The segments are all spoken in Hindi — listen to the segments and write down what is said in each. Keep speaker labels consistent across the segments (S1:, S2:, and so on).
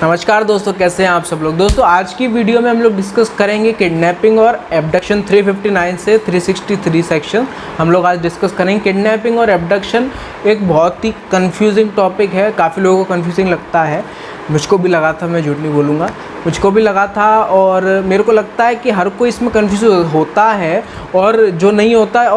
S1: नमस्कार दोस्तों, कैसे हैं आप सब लोग। दोस्तों आज की वीडियो में हम लोग डिस्कस करेंगे किडनैपिंग और एब्डक्शन 359 से 363 सेक्शन हम लोग आज डिस्कस करेंगे। किडनैपिंग और एब्डक्शन एक बहुत ही कंफ्यूजिंग टॉपिक है, काफ़ी लोगों को कंफ्यूजिंग लगता है। मुझको भी लगा था, मैं झूठ नहीं बोलूँगा, मुझको भी लगा था और मेरे को लगता है कि हर कोई इसमें कंफ्यूज होता है और जो नहीं होता है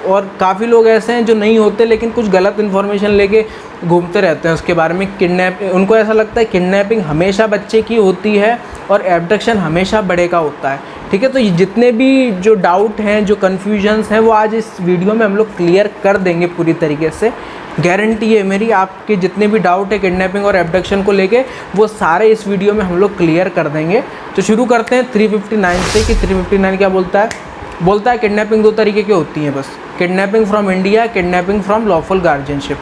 S1: और काफ़ी लोग ऐसे हैं जो नहीं होते लेकिन कुछ गलत इन्फॉर्मेशन लेके घूमते रहते हैं उसके बारे में। उनको ऐसा लगता है किडनैपिंग हमेशा बच्चे की होती है और एब्डक्शन हमेशा बड़े का होता है। ठीक है, तो ये जितने भी जो डाउट हैं, जो कन्फ्यूजन्स हैं, वो आज इस वीडियो में हम लोग क्लियर कर देंगे पूरी तरीके से। गारंटी है मेरी, आपके जितने भी डाउट है किडनैपिंग और एब्डक्शन को लेके वो सारे इस वीडियो में हम लोग क्लियर कर देंगे। तो शुरू करते हैं 359 से कि 359 क्या बोलता है किडनैपिंग दो तरीके की होती हैं बस, kidnapping from India, kidnapping from lawful guardianship.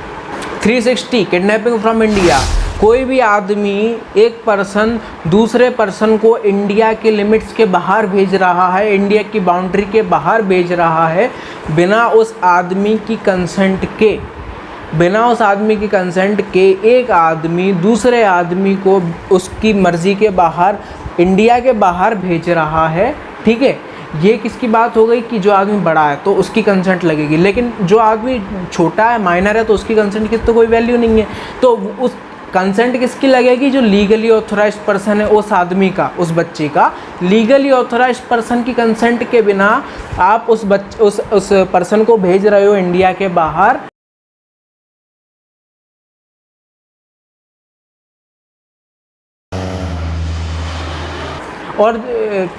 S1: 360 kidnapping from India, कोई भी आदमी एक पर्सन दूसरे पर्सन को इंडिया के लिमिट्स के बाहर भेज रहा है, इंडिया की बाउंड्री के बाहर भेज रहा है बिना उस आदमी की कंसेंट के। बिना उस आदमी की कंसेंट के एक आदमी दूसरे आदमी को उसकी मर्ज़ी के बाहर, इंडिया के बाहर भेज रहा है। ठीक है, ये किसकी बात हो गई कि जो आदमी बड़ा है तो उसकी कंसेंट लगेगी, लेकिन जो आदमी छोटा है, माइनर है, तो उसकी कंसेंट की तो कोई वैल्यू नहीं है। तो उस कंसेंट किसकी लगेगी? जो लीगली ऑथोराइज्ड पर्सन है उस आदमी का, उस बच्चे का। लीगली ऑथोराइज्ड पर्सन की कंसेंट के बिना आप उस पर्सन को भेज रहे हो इंडिया के बाहर। और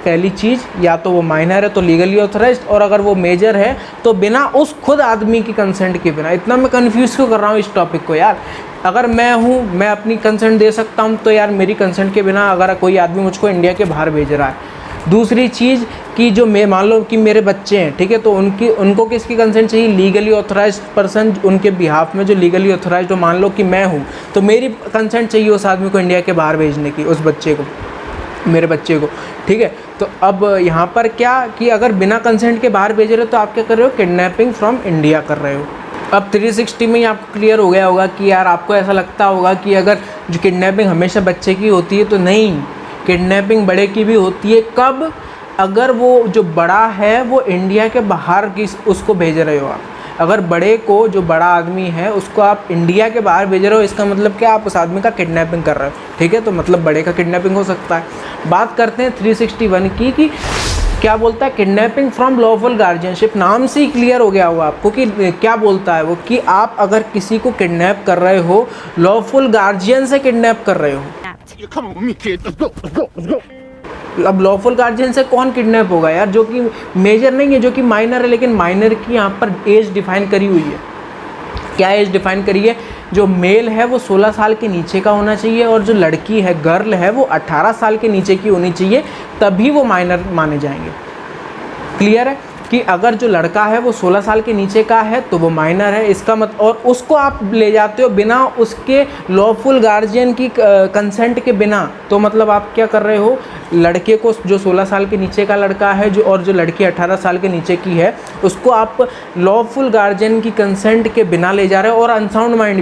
S1: पहली चीज़, या तो वो माइनर है तो लीगली ऑथराइज्ड, और अगर वो मेजर है तो बिना उस खुद आदमी की कंसेंट के बिना। इतना मैं कंफ्यूज क्यों कर रहा हूँ इस टॉपिक को यार। अगर मैं अपनी कंसेंट दे सकता हूँ तो यार मेरी कंसेंट के बिना अगर कोई आदमी मुझको इंडिया के बाहर भेज रहा है। दूसरी चीज़ कि जो मैं मान लो कि मेरे बच्चे हैं, ठीक है, तो उनको किसकी कंसेंट चाहिए? लीगली ऑथराइज्ड पर्सन, उनके बिहाफ में जो लीगली ऑथराइज्ड हो। मान लो कि मैं हूँ तो मेरी कंसेंट चाहिए उस आदमी को इंडिया के बाहर भेजने की, उस बच्चे को, मेरे बच्चे को। ठीक है, तो अब यहाँ पर क्या कि अगर बिना कंसेंट के बाहर भेज रहे हो तो आप क्या कर रहे हो? किडनैपिंग फ्रॉम इंडिया कर रहे हो। अब 360 में ही आपको क्लियर हो गया होगा कि यार आपको ऐसा लगता होगा कि अगर जो किडनैपिंग हमेशा बच्चे की होती है, तो नहीं, किडनैपिंग बड़े की भी होती है। कब? अगर वो जो बड़ा है वो इंडिया के बाहर की उसको भेज रहे हो आप। अगर बड़े को, जो बड़ा आदमी है उसको आप इंडिया के बाहर भेज रहे हो, इसका मतलब क्या? आप उस आदमी का किडनैपिंग कर रहे हो। ठीक है, तो मतलब बड़े का किडनैपिंग हो सकता है। बात करते हैं 361 की कि क्या बोलता है किडनैपिंग फ्रॉम लॉफुल गार्जियनशिप। नाम से ही क्लियर हो गया होगा आपको कि क्या बोलता है वो, कि आप अगर किसी को किडनैप कर रहे हो, लॉफुल गार्जियन से किडनैप कर रहे हो। अब लॉफुल गार्जियन से कौन किडनैप होगा यार? जो कि मेजर नहीं है, जो कि माइनर है, लेकिन माइनर की यहाँ पर एज डिफाइन करी हुई है। क्या एज डिफाइन करी है? जो मेल है वो 16 साल के नीचे का होना चाहिए और जो लड़की है, गर्ल है, वो 18 साल के नीचे की होनी चाहिए, तभी वो माइनर माने जाएंगे। क्लियर है कि अगर जो लड़का है वो 16 साल के नीचे का है तो वो माइनर है, इसका मत। और उसको आप ले जाते हो बिना उसके लॉफुल गार्जियन की कंसेंट के बिना, तो मतलब आप क्या कर रहे हो? लड़के को, जो 16 साल के नीचे का लड़का है जो, और जो लड़की 18 साल के नीचे की है, उसको आप लॉफुल गार्जियन की कंसेंट के बिना ले जा रहे हो। और अनसाउंड माइंड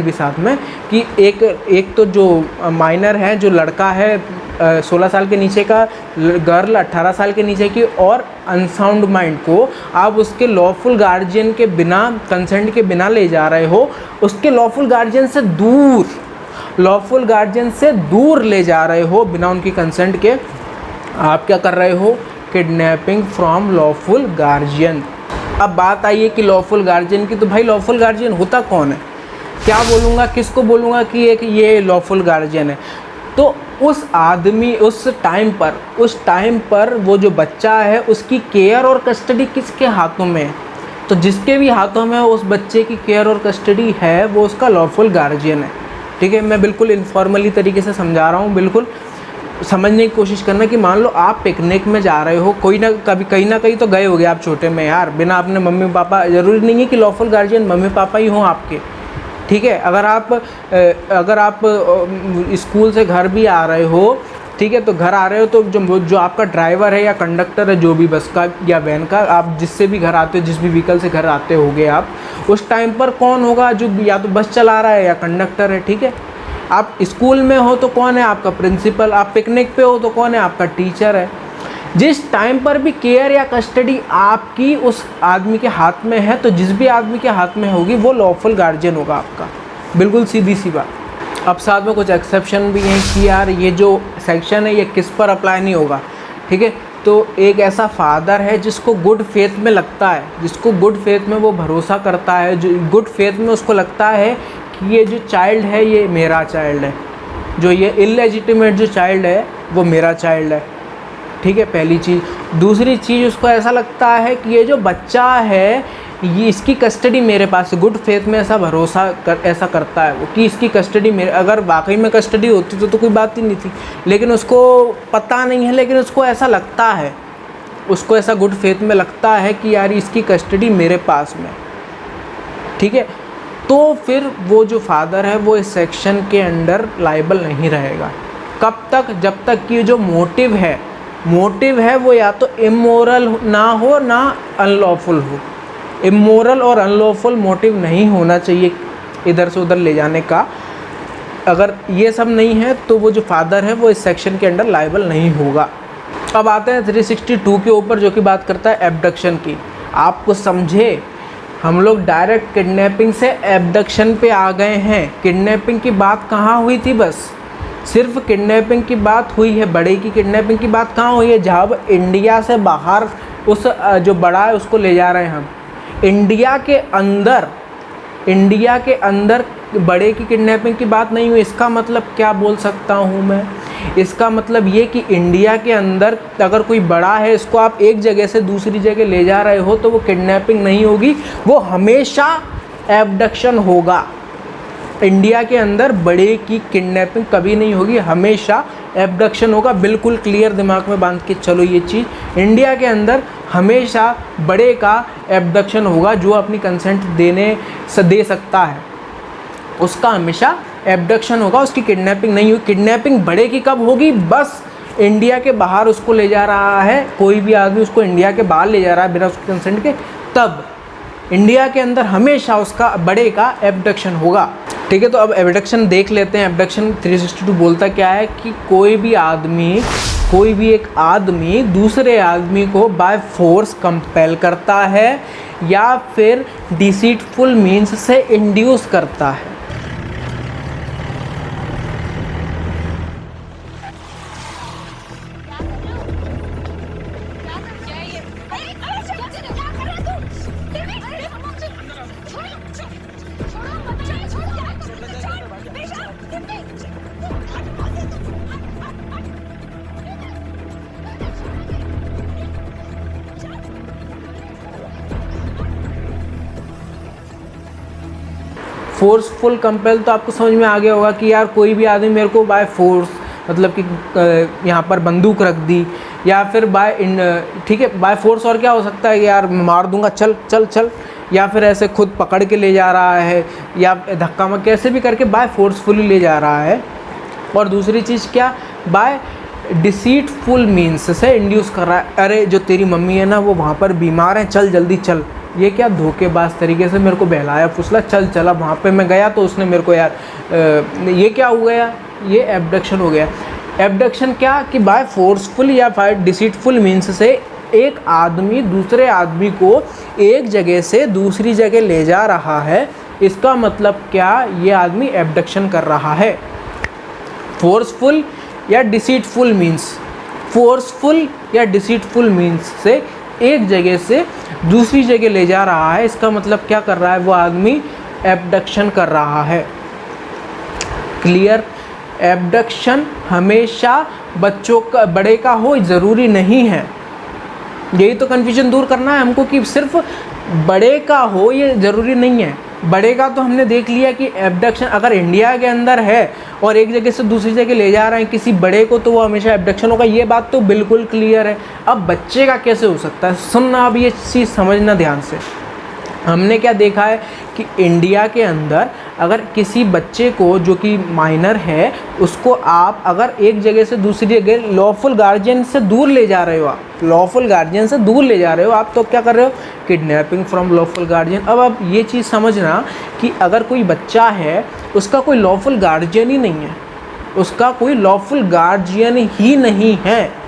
S1: भी साथ में कि एक तो जो माइनर है, जो लड़का है 16 साल के नीचे का, गर्ल 18 साल के नीचे की, और अनसाउंड माइंड को आप उसके लॉफुल गार्जियन के बिना, कंसेंट के बिना ले जा रहे हो। उसके लॉफुल गार्जियन से दूर ले जा रहे हो बिना उनकी कंसेंट के। आप क्या कर रहे हो? Kidnapping from lawful guardian. अब बात आई है कि लॉफुल गार्जियन की, तो भाई लॉफुल गार्जियन होता कौन है? क्या बोलूँगा, किसको बोलूँगा कि एक ये लॉफुल गार्जियन है? तो उस आदमी, उस टाइम पर वो जो बच्चा है उसकी केयर और कस्टडी किसके हाथों में है? तो जिसके भी हाथों में उस बच्चे की केयर और कस्टडी है वो उसका लॉफुल गार्जियन है। ठीक है, मैं बिल्कुल इनफॉर्मली तरीके से समझा रहा हूँ, बिल्कुल समझने की कोशिश करना कि मान लो आप पिकनिक में जा रहे हो, कहीं ना कहीं तो गए होगे आप छोटे में यार, बिना अपने मम्मी पापा। ज़रूरी नहीं है कि लॉफुल गार्जियन मम्मी पापा ही हों आपके। ठीक है, अगर आप स्कूल से घर भी आ रहे हो ठीक है। तो घर आ रहे हो तो जो आपका ड्राइवर है या कंडक्टर है, जो भी बस का या वैन का, आप जिससे भी घर आते हो, जिस भी व्हीकल से घर आते होगे आप, उस टाइम पर कौन होगा? जो या तो बस चला रहा है या कंडक्टर है, ठीक है। आप स्कूल में हो तो कौन है? आपका प्रिंसिपल। आप पिकनिक पे हो तो कौन है? आपका टीचर है। जिस टाइम पर भी केयर या कस्टडी आपकी उस आदमी के हाथ में है, तो जिस भी आदमी के हाथ में होगी वो लॉफुल गार्जियन होगा आपका, बिल्कुल सीधी सी बात। अब साथ में कुछ एक्सेप्शन भी हैं कि यार ये जो सेक्शन है ये किस पर अप्लाई नहीं होगा, ठीक है। तो एक ऐसा फादर है जिसको गुड फेथ में लगता है, जिसको गुड फेथ में वो भरोसा करता है, जो गुड फेथ में उसको लगता है कि ये जो चाइल्ड है ये मेरा चाइल्ड है, जो ये इलेजिटिमेट जो चाइल्ड है वो मेरा चाइल्ड है, ठीक है, पहली चीज़। दूसरी चीज़, उसको ऐसा लगता है कि ये जो बच्चा है ये इसकी कस्टडी मेरे पास है। गुड फेथ में ऐसा भरोसा ऐसा करता है वो कि इसकी कस्टडी मेरे, अगर वाकई में कस्टडी होती तो कोई बात ही नहीं थी, लेकिन उसको पता नहीं है, लेकिन उसको ऐसा लगता है, उसको ऐसा गुड फेथ में लगता है कि यार इसकी कस्टडी मेरे पास में, ठीक है। तो फिर वो जो फादर है वो इस सेक्शन के अंडर लायबल नहीं रहेगा। कब तक? जब तक कि जो मोटिव है वो या तो इमोरल ना हो ना अनलॉफुल हो। इमोरल और अनलॉफुल मोटिव नहीं होना चाहिए इधर से उधर ले जाने का। अगर ये सब नहीं है तो वो जो फादर है वो इस सेक्शन के अंडर लायबल नहीं होगा। अब आते हैं 362 के ऊपर, जो कि बात करता है एब्डक्शन की। आपको समझे, हम लोग डायरेक्ट किडनैपिंग से एब्डक्शन पे आ गए हैं। किडनैपिंग की बात कहाँ हुई थी? बस सिर्फ किडनैपिंग की बात हुई है, बड़े की किडनैपिंग की बात कहाँ हुई है? जब इंडिया से बाहर उस जो बड़ा है उसको ले जा रहे हैं हम। इंडिया के अंदर बड़े की किडनैपिंग की बात नहीं हुई। इसका मतलब क्या बोल सकता हूँ मैं? इसका मतलब ये कि इंडिया के अंदर अगर कोई बड़ा है, इसको आप एक जगह से दूसरी जगह ले जा रहे हो तो वो किडनैपिंग नहीं होगी, वो हमेशा एब्डक्शन होगा। इंडिया के अंदर बड़े की किडनैपिंग कभी नहीं होगी, हमेशा एब्डक्शन होगा। बिल्कुल क्लियर दिमाग में बांध के चलो ये चीज़। इंडिया के अंदर हमेशा बड़े का एब्डक्शन होगा, जो अपनी कंसेंट दे सकता है उसका हमेशा एब्डक्शन होगा, उसकी किडनैपिंग नहीं होगी। किडनैपिंग बड़े की कब होगी? बस इंडिया के बाहर उसको ले जा रहा है, कोई भी आदमी उसको इंडिया के बाहर ले जा रहा है बिना उसके कंसेंट के, तब। इंडिया के अंदर हमेशा उसका बड़े का एब्डक्शन होगा, ठीक है। तो अब एब्डक्शन देख लेते हैं। एब्डक्शन 362 बोलता क्या है कि कोई भी एक आदमी दूसरे आदमी को बाय फोर्स कंपेल करता है या फिर डिसीटफुल मीन्स से इंड्यूस करता है। फोर्सफुल कंपेल तो आपको समझ में आ गया होगा कि यार कोई भी आदमी मेरे को बाय फोर्स, मतलब कि यहाँ पर बंदूक रख दी, या फिर ठीक है, बाय फोर्स। और क्या हो सकता है कि यार मार दूंगा, चल चल चल, या फिर ऐसे खुद पकड़ के ले जा रहा है, या धक्का मक्का कैसे भी करके बाय फोर्सफुली ले जा रहा है। और दूसरी चीज़ क्या? बाय डिसीटफुल मीन्स से इंड्यूस कर रहा है। अरे जो तेरी मम्मी है ना वो वहाँ पर बीमार है, चल जल्दी चल। ये क्या धोखेबाज तरीके से मेरे को बहलाया फुसला, चल चला। वहाँ पे मैं गया तो उसने मेरे को यार ये क्या हो गया? ये एब्डक्शन हो गया। एब्डक्शन क्या कि बाय फोर्सफुल या बाय डिसीटफुल मीन्स से एक आदमी दूसरे आदमी को एक जगह से दूसरी जगह ले जा रहा है। इसका मतलब क्या? ये आदमी एब्डक्शन कर रहा है। फोर्सफुल या डिसीटफुल मीन्स, फोर्सफुल या डिसीटफुल मीन्स से एक जगह से दूसरी जगह ले जा रहा है। इसका मतलब क्या कर रहा है? वो आदमी एब्डक्शन कर रहा है। क्लियर? एब्डक्शन हमेशा बच्चों का, बड़े का हो ज़रूरी नहीं है। यही तो कन्फ्यूजन दूर करना है हमको कि सिर्फ बड़े का हो ये ज़रूरी नहीं है। बड़े का तो हमने देख लिया कि एब्डक्शन अगर इंडिया के अंदर है और एक जगह से दूसरी जगह ले जा रहे हैं किसी बड़े को, तो वो हमेशा एब्डक्शन होगा। ये बात तो बिल्कुल क्लियर है। अब बच्चे का कैसे हो सकता है? सुनना, अब ये चीज़ समझना ध्यान से। हमने क्या देखा है कि इंडिया के अंदर अगर किसी बच्चे को जो कि माइनर है उसको आप अगर एक जगह से दूसरी जगह लॉफुल गार्जियन से दूर ले जा रहे हो, आप लॉफुल गार्जियन से दूर ले जा रहे हो आप, तो क्या कर रहे हो, किडनैपिंग फ्रॉम लॉफुल गार्जियन। अब आप ये चीज़ समझना कि अगर कोई बच्चा है उसका कोई लॉफुल गार्जियन ही नहीं है, उसका कोई लॉफुल गार्जियन ही नहीं है।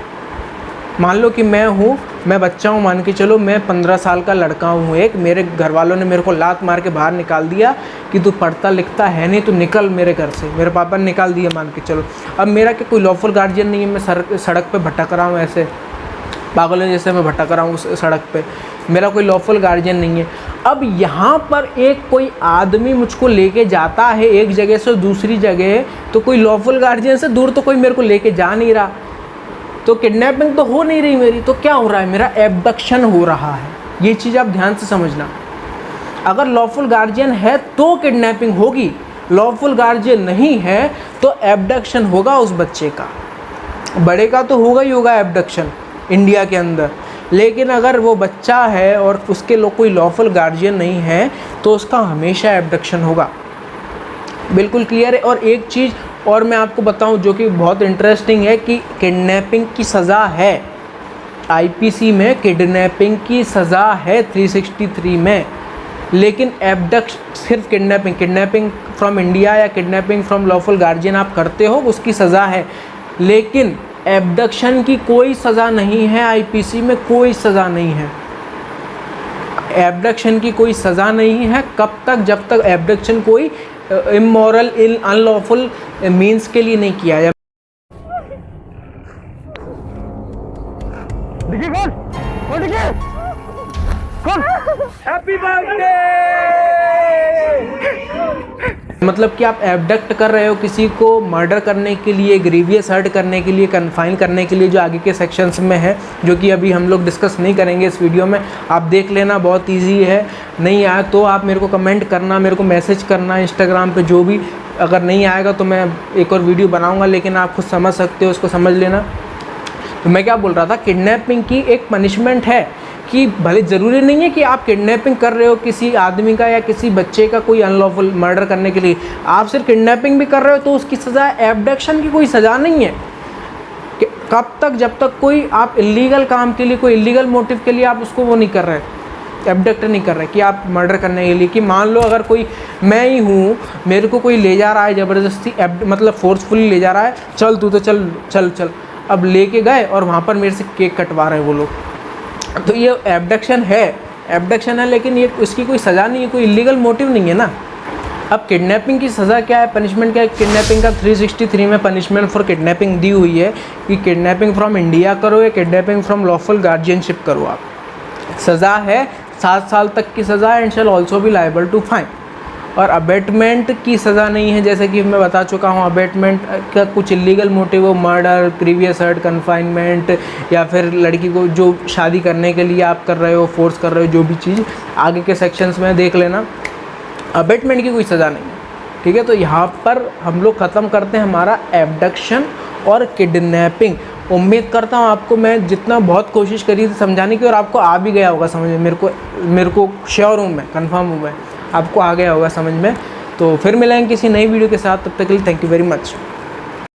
S1: मान लो कि मैं बच्चा हूँ, मान के चलो मैं 15 साल का लड़का हूँ, एक मेरे घर वालों ने मेरे को लात मार के बाहर निकाल दिया कि तू पढ़ता लिखता है नहीं, तू निकल मेरे घर से, मेरे पापा ने निकाल दिया मान के चलो। अब मेरा क्या कोई लॉफुल गार्जियन नहीं है, मैं सड़क पे भटक रहा हूँ, ऐसे पागलों जैसे मैं भटक रहा हूँ उस सड़क पे, मेरा कोई लॉफुल गार्जियन नहीं है। अब यहाँ पर एक कोई आदमी मुझको लेके जाता है एक जगह से दूसरी जगह, तो कोई लॉफुल गार्जियन से दूर तो कोई मेरे को लेके जा नहीं रहा, तो किडनैपिंग तो हो नहीं रही मेरी, तो क्या हो रहा है, मेरा एब्डक्शन हो रहा है। ये चीज़ आप ध्यान से समझना। अगर लॉफुल गार्जियन है तो किडनैपिंग होगी, लॉफुल गार्जियन नहीं है तो एब्डक्शन होगा उस बच्चे का। बड़े का तो होगा ही होगा एब्डक्शन इंडिया के अंदर, लेकिन अगर वो बच्चा है और उसके कोई लॉफुल गार्जियन नहीं है तो उसका हमेशा एब्डक्शन होगा। बिल्कुल क्लियर है। और एक चीज़ और मैं आपको बताऊं जो कि बहुत इंटरेस्टिंग है कि किडनैपिंग की सज़ा है आईपीसी में, किडनैपिंग की सज़ा है 363 में, लेकिन एब्डक्शन सिर्फ किडनैपिंग फ्रॉम इंडिया या किडनैपिंग फ्रॉम लॉफुल गार्जियन आप करते हो उसकी सज़ा है, लेकिन एब्डक्शन की कोई सज़ा नहीं है। आईपीसी में कोई सज़ा नहीं है, एब्डक्शन की कोई सज़ा नहीं है। कब तक, जब तक एब्डक्शन कोई इमोरल अनलॉफुल मीन्स के लिए नहीं किया जाए। Happy birthday. मतलब कि आप एब्डक्ट कर रहे हो किसी को मर्डर करने के लिए, ग्रीवियस हर्ट करने के लिए, कन्फाइन करने के लिए, जो आगे के सेक्शंस में है, जो कि अभी हम लोग डिस्कस नहीं करेंगे इस वीडियो में। आप देख लेना, बहुत इजी है। नहीं आया तो आप मेरे को कमेंट करना, मेरे को मैसेज करना इंस्टाग्राम पे, जो भी। अगर नहीं आएगा तो मैं एक और वीडियो बनाऊँगा, लेकिन आप खुद समझ सकते हो, उसको समझ लेना। तो मैं क्या बोल रहा था, किडनैपिंग की एक पनिशमेंट है कि भले ज़रूरी नहीं है कि आप किडनैपिंग कर रहे हो किसी आदमी का या किसी बच्चे का कोई अनलॉफुल मर्डर करने के लिए, आप सिर्फ किडनैपिंग भी कर रहे हो तो उसकी सज़ा, एब्डक्शन की कोई सज़ा नहीं है। कब तक, जब तक कोई आप इलीगल काम के लिए, कोई इलीगल मोटिव के लिए आप उसको वो नहीं कर रहे, एब्डक्ट नहीं कर रहे कि आप मर्डर करने के लिए। कि मान लो अगर कोई, मैं ही हूँ, मेरे को कोई ले जा रहा है ज़बरदस्ती, मतलब फोर्सफुली ले जा रहा है, चल तू तो चल चल चल, अब लेके गए और वहाँ पर मेरे से केक कटवा रहे हैं वो लोग, तो ये एब्डक्शन है, लेकिन ये इसकी कोई सज़ा नहीं है, कोई इलीगल मोटिव नहीं है ना। अब किडनैपिंग की सज़ा क्या है, पनिशमेंट क्या है, किडनैपिंग का 363 में पनिशमेंट फॉर किडनैपिंग दी हुई है कि किडनैपिंग फ्रॉम इंडिया करो या किडनैपिंग फ्रॉम लॉफुल गार्जियनशिप करो आप, सज़ा है 7 साल तक की सज़ा है, and shall also be liable to fine. और अबेटमेंट की सज़ा नहीं है, जैसे कि मैं बता चुका हूँ, अबेटमेंट का कुछ इलीगल मोटिव हो, मर्डर, प्रीवियस हर्ट, कन्फाइनमेंट, या फिर लड़की को जो शादी करने के लिए आप कर रहे हो, फोर्स कर रहे हो, जो भी चीज़ आगे के सेक्शंस में देख लेना, अबेटमेंट की कोई सज़ा नहीं है। ठीक है, तो यहाँ पर हम लोग ख़त्म करते हैं हमारा एब्डक्शन और किडनैपिंग। उम्मीद करता हूँ आपको मैं जितना बहुत कोशिश करी थी समझाने की, और आपको आ भी गया होगा समझ में, मेरे को श्योर हूँ मैं, कन्फर्म हूँ मैं, आपको आ गया होगा समझ में। तो फिर मिलेंगे किसी नई वीडियो के साथ, तब तक के लिए थैंक यू वेरी मच।